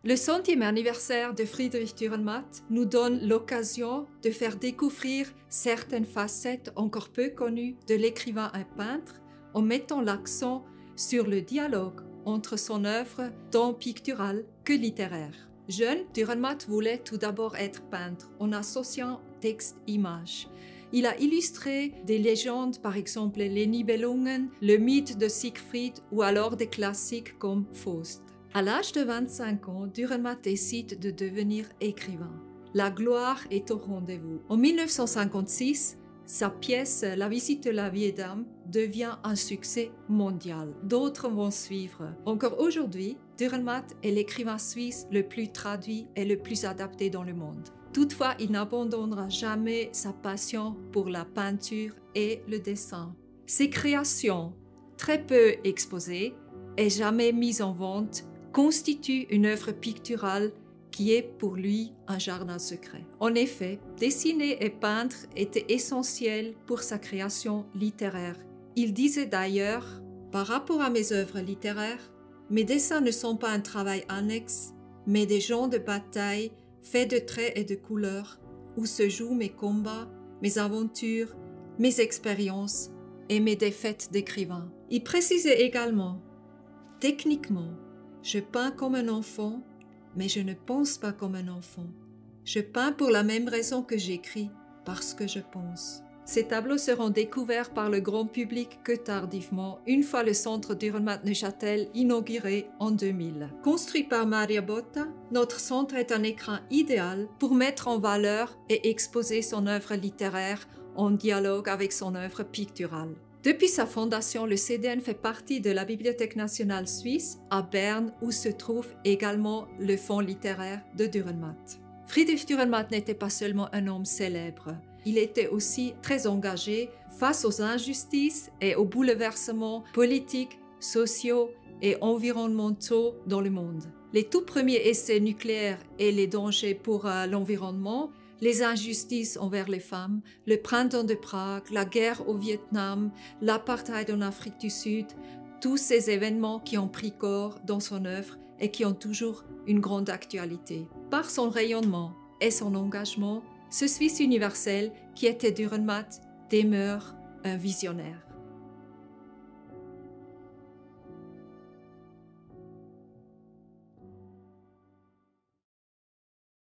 Le 100e anniversaire de Friedrich Dürrenmatt nous donne l'occasion de faire découvrir certaines facettes encore peu connues de l'écrivain et peintre en mettant l'accent sur le dialogue entre son œuvre tant picturale que littéraire. Jeune, Dürrenmatt voulait tout d'abord être peintre en associant texte-image. Il a illustré des légendes, par exemple les Nibelungen, le mythe de Siegfried ou alors des classiques comme Faust. À l'âge de 25 ans, Dürrenmatt décide de devenir écrivain. La gloire est au rendez-vous. En 1956, sa pièce « La visite de la vieille dame » devient un succès mondial. D'autres vont suivre. Encore aujourd'hui, Dürrenmatt est l'écrivain suisse le plus traduit et le plus adapté dans le monde. Toutefois, il n'abandonnera jamais sa passion pour la peinture et le dessin. Ses créations, très peu exposées et jamais mises en vente, constituent une œuvre picturale qui est pour lui un jardin secret. En effet, dessiner et peindre étaient essentiels pour sa création littéraire. Il disait d'ailleurs, par rapport à mes œuvres littéraires, mes dessins ne sont pas un travail annexe, mais des champs de bataille faits de traits et de couleurs, où se jouent mes combats, mes aventures, mes expériences et mes défaites d'écrivain. Il précisait également, techniquement, je peins comme un enfant, mais je ne pense pas comme un enfant. Je peins pour la même raison que j'écris, parce que je pense. Ces tableaux seront découverts par le grand public que tardivement, une fois le centre Dürrenmatt-Neuchâtel inauguré en 2000. Construit par Maria Botta, notre centre est un écran idéal pour mettre en valeur et exposer son œuvre littéraire en dialogue avec son œuvre picturale. Depuis sa fondation, le CDN fait partie de la Bibliothèque nationale suisse à Berne, où se trouve également le fonds littéraire de Dürrenmatt. Friedrich Dürrenmatt n'était pas seulement un homme célèbre, il était aussi très engagé face aux injustices et aux bouleversements politiques, sociaux et environnementaux dans le monde. Les tout premiers essais nucléaires et les dangers pour l'environnement, les injustices envers les femmes, le printemps de Prague, la guerre au Vietnam, l'apartheid en Afrique du Sud, tous ces événements qui ont pris corps dans son œuvre et qui ont toujours une grande actualité. Par son rayonnement et son engagement, ce Suisse universel qui était Dürrenmatt demeure un visionnaire.